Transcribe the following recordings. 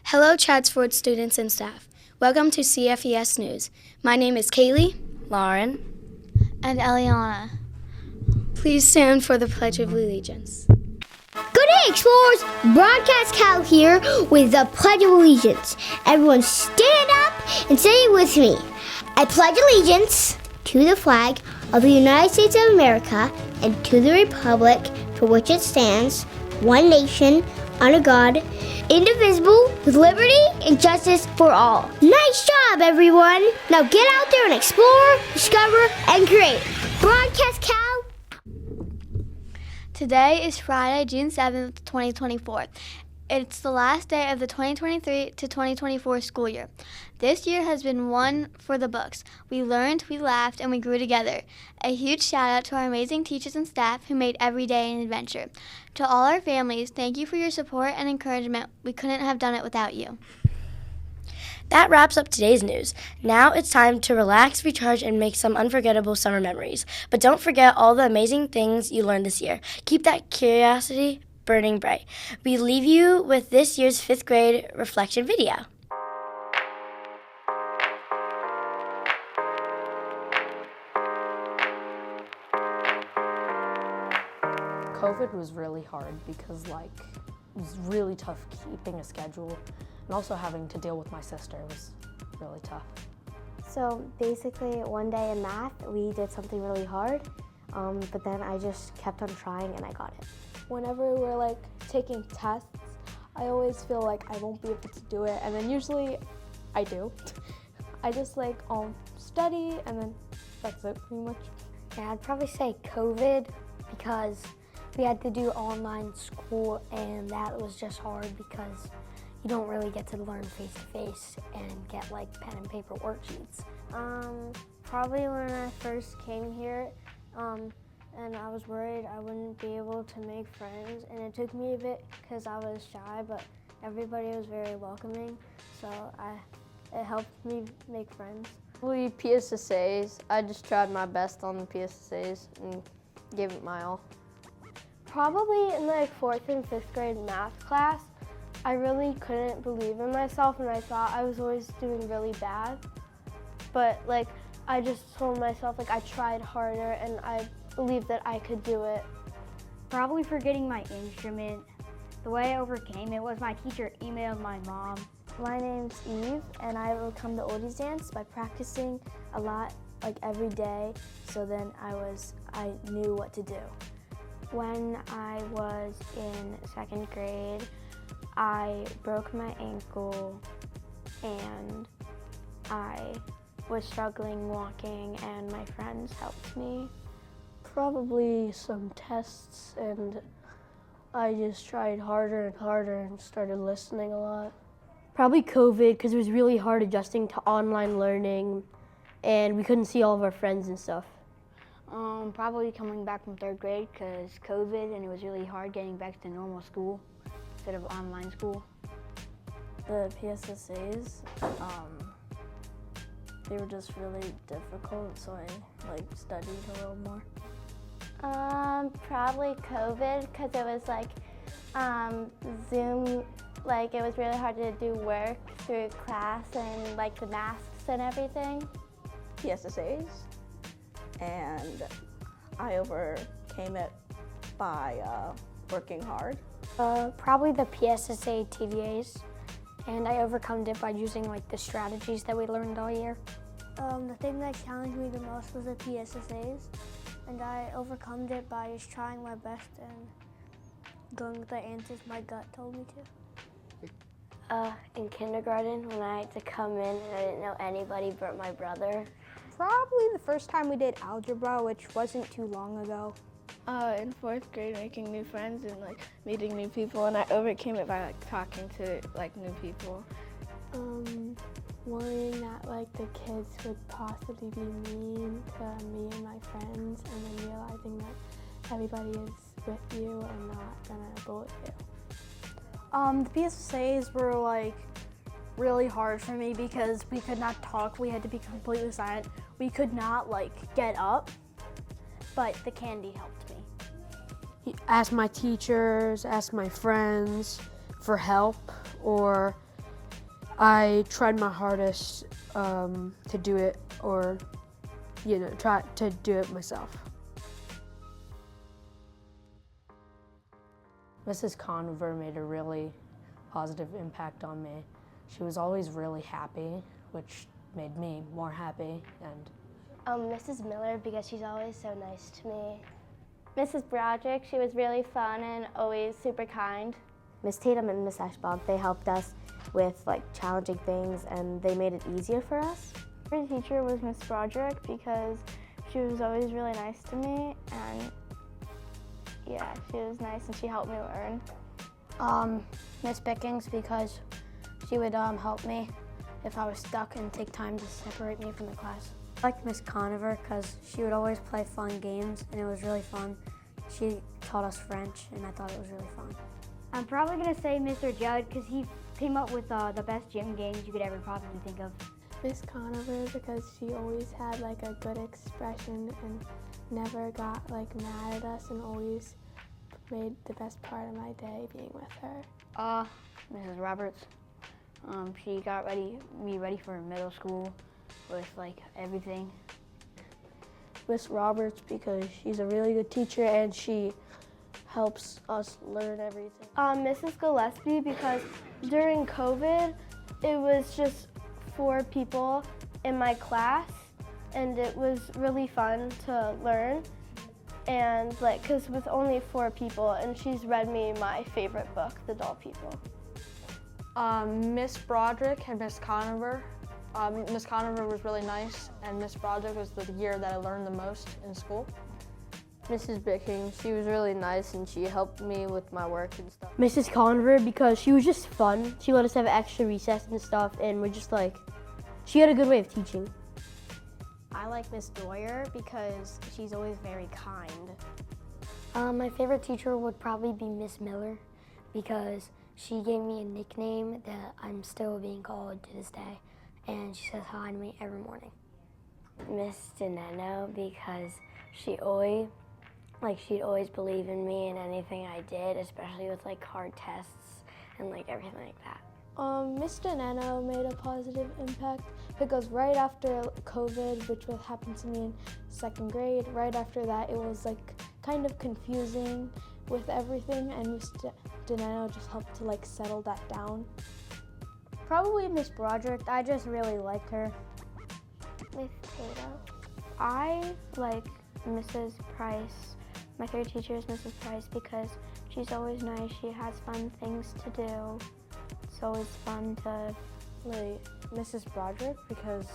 Hello, Chadsford students and staff. Welcome to CFES News. My name is Kaylee, Lauren, and Eliana. Please stand for the Pledge of Allegiance. Good day, explorers! Broadcast Cal here with the Pledge of Allegiance. Everyone stand up and say it with me. I pledge allegiance to the flag of the United States of America and to the republic for which it stands, one nation, under God, indivisible, with liberty and justice for all. Nice job, everyone! Now get out there and explore, discover, and create. Broadcast Cal. Today is Friday, June 7th, 2024. It's the last day of the 2023 to 2024 school year. This year has been one for the books. We learned, we laughed, and we grew together. A huge shout out to our amazing teachers and staff who made every day an adventure. To all our families, thank you for your support and encouragement. We couldn't have done it without you. That wraps up today's news. Now it's time to relax, recharge, and make some unforgettable summer memories. But don't forget all the amazing things you learned this year. Keep that curiosity burning bright. We leave you with this year's 5th grade reflection video. COVID was really hard because it was really tough keeping a schedule, and also having to deal with my sister was really tough. So basically one day in math we did something really hard, but then I just kept on trying and I got it. Whenever we're taking tests, I always feel like I won't be able to do it, and then usually I do. I just study, and then that's it pretty much. Yeah, I'd probably say COVID because we had to do online school, and that was just hard because you don't really get to learn face-to-face and get pen and paper worksheets. Probably when I first came here, and I was worried I wouldn't be able to make friends, and it took me a bit because I was shy, but everybody was very welcoming, so it helped me make friends. Probably PSSAs. I just tried my best on the PSSAs and gave it my all. Probably in 4th and 5th grade math class, I really couldn't believe in myself, and I thought I was always doing really bad. But I just told myself I tried harder, and I believed that I could do it. Probably forgetting my instrument. The way I overcame it was my teacher emailed my mom. My name's Eve, and I overcome the oldies dance by practicing a lot, every day, so then I knew what to do. When I was in 2nd grade, I broke my ankle and I was struggling walking, and my friends helped me. Probably some tests, and I just tried harder and harder and started listening a lot. Probably COVID, because it was really hard adjusting to online learning, and we couldn't see all of our friends and stuff. Probably coming back from 3rd grade because COVID, and it was really hard getting back to normal school instead of online school. The PSSAs, they were just really difficult, so I studied a little more. Probably COVID, because it was Zoom, it was really hard to do work through class and the masks and everything. PSSAs, and I overcame it by working hard. Probably the PSSA TVAs, and I overcome it by using the strategies that we learned all year. The thing that challenged me the most was the PSSAs, and I overcome it by just trying my best and going with the answers my gut told me to. In kindergarten, when I had to come in and I didn't know anybody but my brother. Probably the first time we did algebra, which wasn't too long ago. In 4th grade, making new friends and meeting new people, and I overcame it by talking to new people. Worrying that the kids would possibly be mean to me and my friends, and then realizing that everybody is with you and not gonna bully you. The PSAs were like really hard for me because we could not talk. We had to be completely silent. We could not like get up, but the candy helped me. Ask my teachers, ask my friends for help, or I tried my hardest to do it, or try to do it myself. Mrs. Conover made a really positive impact on me. She was always really happy, which made me more happy. And Mrs. Miller, because she's always so nice to me. Mrs. Broderick, she was really fun and always super kind. Miss Tatum and Miss Ashbaugh, they helped us with like challenging things and they made it easier for us. My favorite teacher was Miss Broderick because she was always really nice to me, and yeah, she was nice and she helped me learn. Miss Bickings, because she would help me if I was stuck and take time to separate me from the class. I liked Miss Conover because she would always play fun games and it was really fun. She taught us French and I thought it was really fun. I'm probably going to say Mr. Judd because he came up with the best gym games you could ever possibly think of. Miss Conover, because she always had like a good expression and never got like mad at us and always made the best part of my day being with her. Mrs. Roberts. She got me ready for middle school with like everything. Miss Roberts, because she's a really good teacher and she helps us learn everything. Mrs. Gillespie, because during COVID, it was just 4 people in my class and it was really fun to learn. And because with only 4 people, and she's read me my favorite book, The Dull People. Miss Broderick and Miss Conover. Miss Conover was really nice, and Miss Broderick was the year that I learned the most in school. Mrs. Bickings, she was really nice and she helped me with my work and stuff. Mrs. Conover, because she was just fun. She let us have extra recess and stuff, and we're just like, she had a good way of teaching. I like Miss Doyer because she's always very kind. My favorite teacher would probably be Miss Miller because she gave me a nickname that I'm still being called to this day, and she says hi to me every morning. Miss Deneno, because she'd always believe in me and anything I did, especially with like hard tests and like everything like that. Miss Deneno made a positive impact because right after COVID, which happened to me in 2nd grade, right after that it was like kind of confusing with everything, and Miss Deneno just helped to like settle that down. Probably Miss Broderick. I just really liked her. Miss Tatum. I like Mrs. Price. My favorite teacher is Mrs. Price because she's always nice. She has fun things to do. It's always fun to like Mrs. Broderick because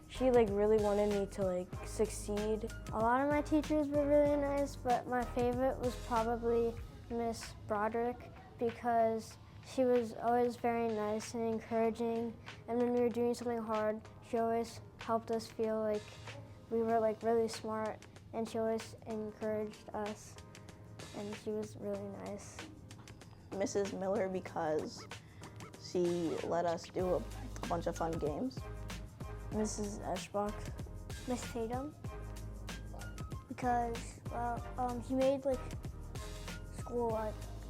she like really wanted me to like succeed. A lot of my teachers were really nice, but my favorite was probably Miss Broderick because she was always very nice and encouraging, and when we were doing something hard, she always helped us feel like we were like really smart, and she always encouraged us, and she was really nice. Mrs. Miller, because she let us do a bunch of fun games. Mrs. Ashbaugh. Miss Tatum. Because, he made like school,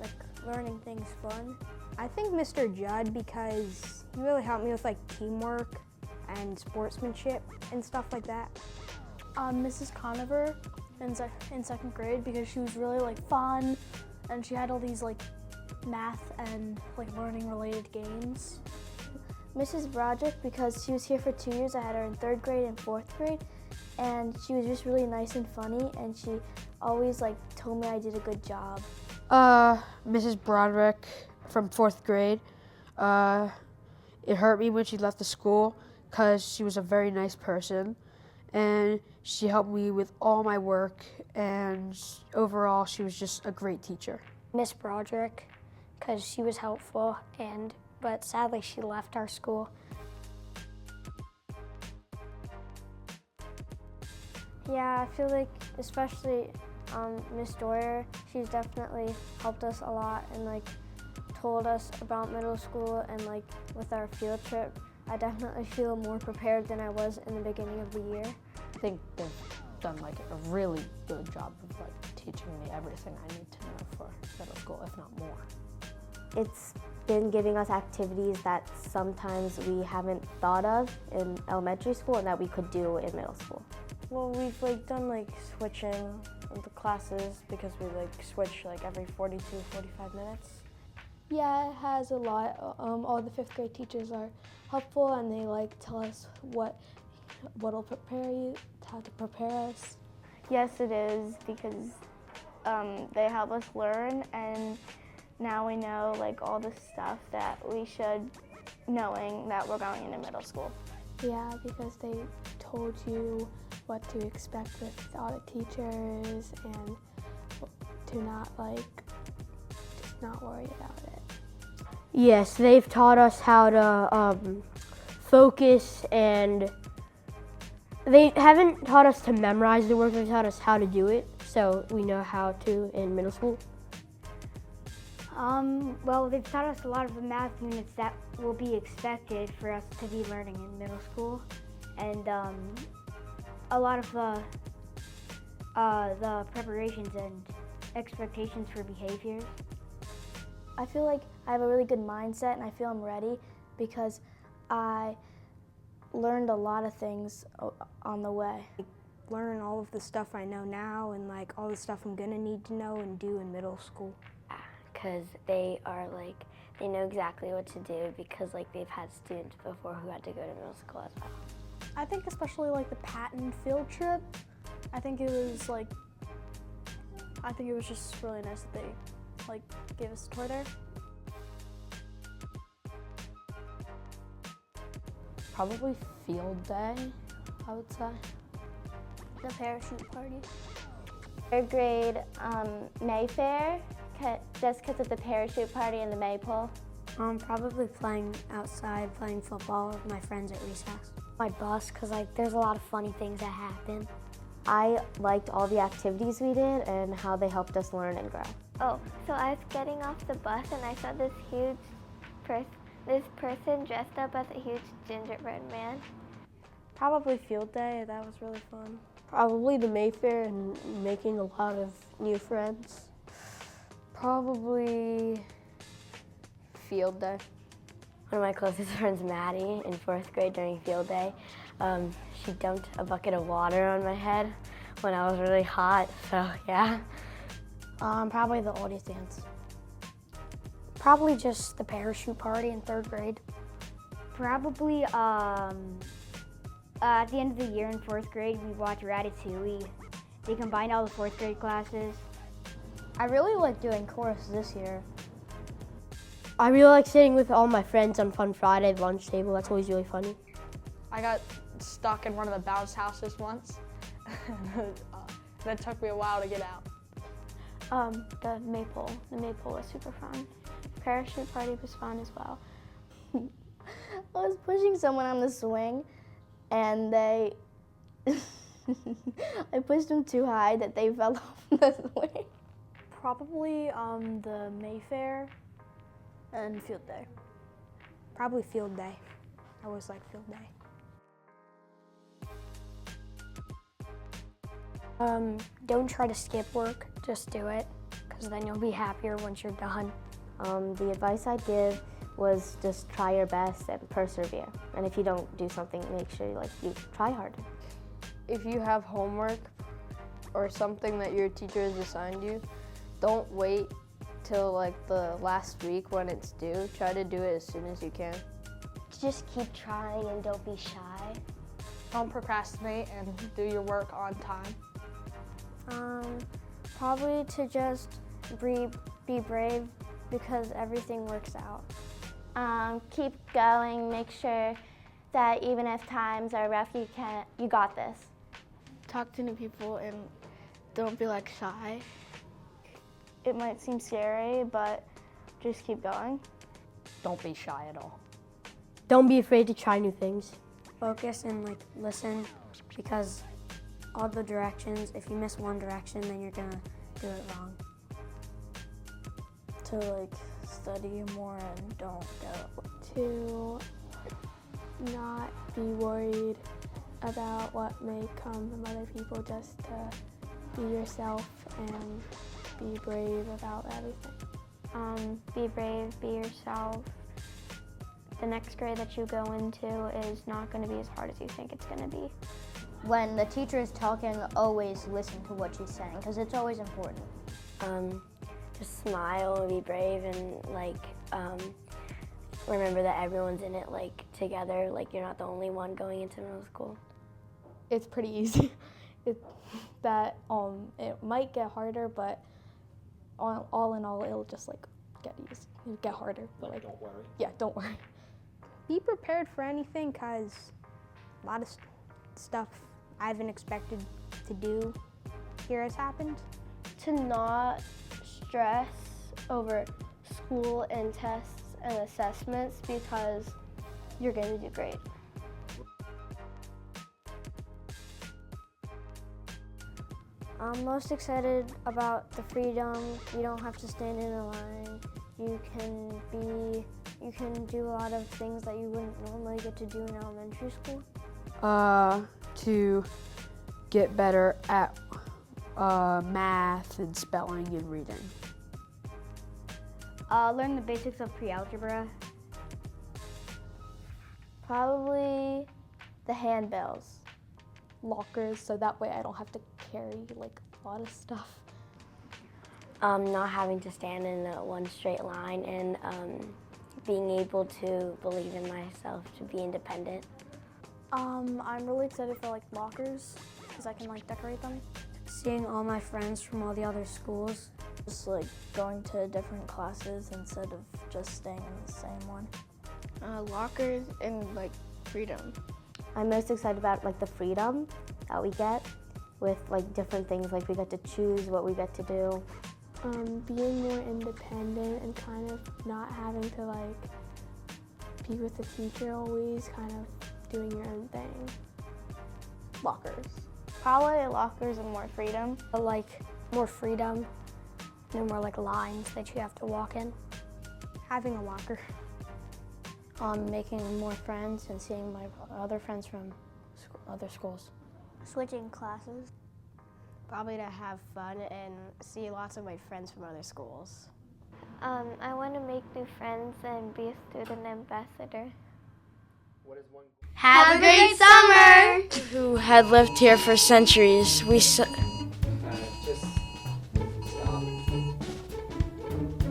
like learning things fun. I think Mr. Judd, because he really helped me with like teamwork and sportsmanship and stuff like that. Mrs. Conover in 2nd grade because she was really like fun and she had all these like math and like learning related games. Mrs. Broderick, because she was here for 2 years. I had her in 3rd grade and 4th grade, and she was just really nice and funny, and she always like told me I did a good job. Mrs. Broderick from 4th grade. It hurt me when she left the school because she was a very nice person and she helped me with all my work, and overall she was just a great teacher. Miss Broderick, because she was helpful, but sadly she left our school. Yeah, I feel like especially Miss Doyer, she's definitely helped us a lot, and like told us about middle school and like with our field trip, I definitely feel more prepared than I was in the beginning of the year. I think they've done like a really good job of like teaching me everything I need to know for middle school, if not more. It's been giving us activities that sometimes we haven't thought of in elementary school and that we could do in middle school. Well, we've like done like switching the classes because we like switch like every 42, 45 minutes. Yeah, it has a lot. All the 5th grade teachers are helpful and they like tell us what'll prepare you, how to prepare us. Yes, it is, because they help us learn, and now we know like all the stuff that we should, knowing that we're going into middle school. Yeah, because they told you what to expect with all the teachers and to not just not worry about it. Yes, they've taught us how to focus, and they haven't taught us to memorize the work, they've taught us how to do it, so we know how to in middle school. Well, they've taught us a lot of the math units that will be expected for us to be learning in middle school, and a lot of the preparations and expectations for behaviors. I feel like I have a really good mindset and I feel I'm ready because I learned a lot of things on the way. Learn all of the stuff I know now and like all the stuff I'm gonna need to know and do in middle school. Because they are like, they know exactly what to do because like they've had students before who had to go to middle school as well. I think especially like the Patton field trip, I think it was just really nice that they like gave us a tour there. Probably field day, I would say. The parachute party. 3rd grade Mayfair, just because of the parachute party and the maypole. Probably playing outside, playing football with my friends at recess. My bus, because like there's a lot of funny things that happen. I liked all the activities we did and how they helped us learn and grow. Oh, so I was getting off the bus and I saw this person dressed up as a huge gingerbread man. Probably field day, that was really fun. Probably the Mayfair and making a lot of new friends. Probably field day. One of my closest friends, Maddie, in 4th grade during field day, she dumped a bucket of water on my head when I was really hot, so yeah. Probably the audience dance. Probably just the parachute party in 3rd grade. Probably at the end of the year in 4th grade, we watched Ratatouille. They combined all the 4th grade classes. I really like doing chorus this year. I really like sitting with all my friends on Fun Friday lunch table. That's always really funny. I got stuck in one of the bounce houses once. That took me a while to get out. The maypole was super fun. Parachute party was fun as well. I was pushing someone on the swing and I pushed them too high that they fell off the swing. Probably the Mayfair and field day. Probably field day. I always like field day. Don't try to skip work, just do it, because then you'll be happier once you're done. The advice I'd give was just try your best and persevere. And if you don't do something, make sure you try harder. If you have homework or something that your teacher has assigned you, don't wait till like the last week when it's due. Try to do it as soon as you can. Just keep trying and don't be shy. Don't procrastinate and do your work on time. Probably to just be brave because everything works out. Keep going, make sure that even if times are rough, you got this. Talk to new people and don't be like shy. It might seem scary, but just keep going. Don't be shy at all. Don't be afraid to try new things. Focus and listen, because all the directions, if you miss one direction, then you're gonna do it wrong. To study more and don't go. To not be worried about what may come from other people, just to be yourself and be brave about everything. Be brave, be yourself. The next grade that you go into is not going to be as hard as you think it's going to be. When the teacher is talking, always listen to what she's saying, because it's always important. Just smile and be brave and remember that everyone's in it together. You're not the only one going into middle school. It's pretty easy. It might get harder, but all in all, it'll just get easy. It'll get harder. But don't worry. Yeah, don't worry. Be prepared for anything, because a lot of stuff I haven't expected to do here has happened. To not stress over school and tests and assessments, because you're going to do great. I'm most excited about the freedom. You don't have to stand in a line. You can do a lot of things that you wouldn't normally get to do in elementary school. To get better at math and spelling and reading. Learn the basics of pre-algebra. Probably the handbells. Lockers, so that way I don't have to carry a lot of stuff. Not having to stand in one straight line and being able to believe in myself, to be independent. I'm really excited for lockers, because I can decorate them. Seeing all my friends from all the other schools. Just going to different classes instead of just staying in the same one. Lockers and freedom. I'm most excited about the freedom that we get with different things. We get to choose what we get to do. Being more independent and kind of not having to be with the teacher always, kind of doing your own thing. Lockers. Probably lockers and more freedom. More freedom, no more lines that you have to walk in. Having a locker. Making more friends and seeing my other friends from other schools. Switching classes. Probably to have fun and see lots of my friends from other schools. I want to make new friends and be a student ambassador. Have a great summer! Who had lived here for centuries. Just stop.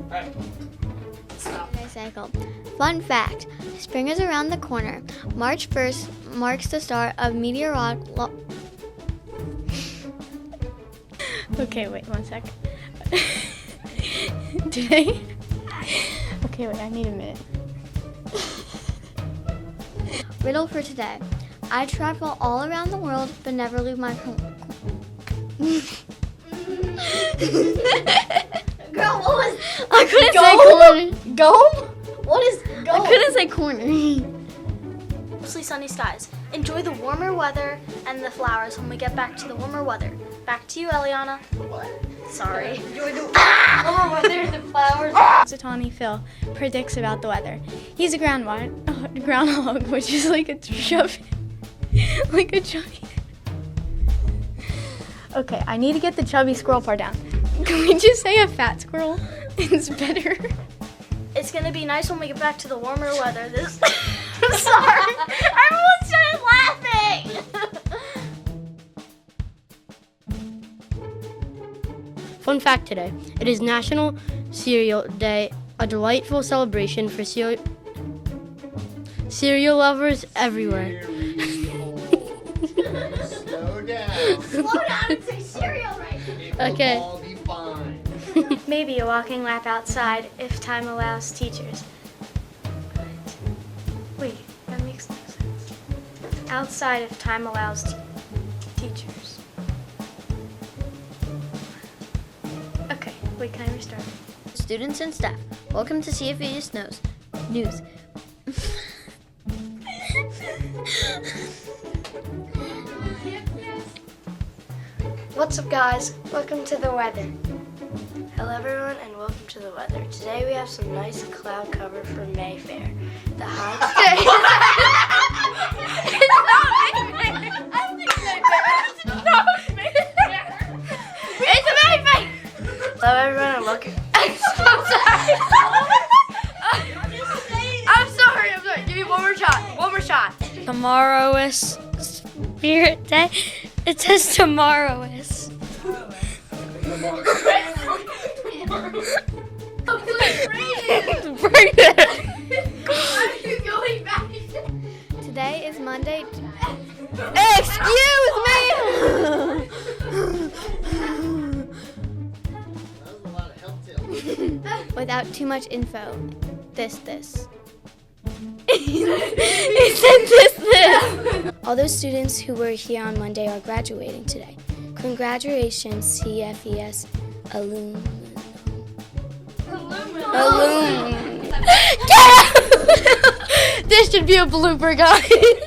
Alright. Stop. Cycle. Fun fact, spring is around the corner. March 1st marks the start of meteorological... Okay, wait 1 sec. Today? Okay, wait, I need a minute. Riddle for today. I travel all around the world, but never leave my home. Girl, what was... I couldn't say corner. Gome? What is gome? I couldn't say corner. Mostly sunny skies. Enjoy the warmer weather and the flowers when we get back to the warmer weather. Back to you, Eliana. What? Sorry. Enjoy the warmer weather and the flowers. Satani Phil predicts about the weather. He's a groundhog, which is like a chubby. Okay, I need to get the chubby squirrel part down. Can we just say a fat squirrel? It's better. It's gonna be nice when we get back to the warmer weather. I'm sorry. Everyone started laughing. Fun fact today, it is National Cereal Day, a delightful celebration for cereal lovers everywhere. Slow down. Slow down and say cereal right. It will Okay. all be fine. Maybe a walking lap outside if time allows teachers. Wait, that makes no sense. Outside if time allows teachers. Okay, wait, can I restart? Students and staff, welcome to Cfenews News. What's up, guys? Welcome to the weather. Hello, everyone, and welcome to the weather. Today we have some nice cloud cover for Mayfair. The high It's a Mayfair! Hello everyone, and welcome. I'm sorry. Give me one more shot. Tomorrow is Spirit Day. It says tomorrow is. Today is Monday. Excuse me! Without too much info. This. It said this. All those students who were here on Monday are graduating today. Congratulations, CFES alum. This should be a blooper, guys.